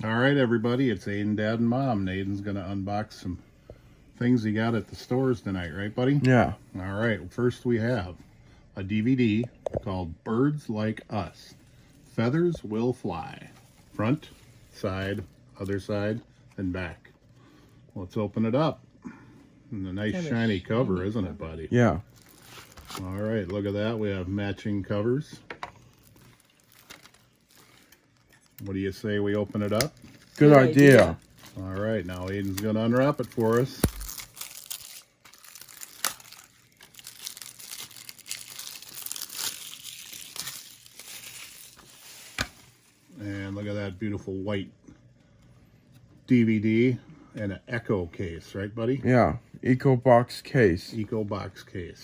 All right, everybody, it's Aiden, Dad, and Mom. And Aiden's going to unbox some things he got at the stores tonight, right, buddy? Yeah. All right, first we have a DVD called Birds Like Us. Feathers Will Fly. Front, side, other side, and back. Let's open it up. And a nice Kind of shiny cover, shiny isn't cover. it, buddy? Yeah. All right, look at that. We have matching covers. What do you say we open it up? Good idea. All right, now Aiden's going to unwrap it for us. And look at that beautiful white DVD and an Echo case, right, buddy? Yeah. Eco box case. Eco box case.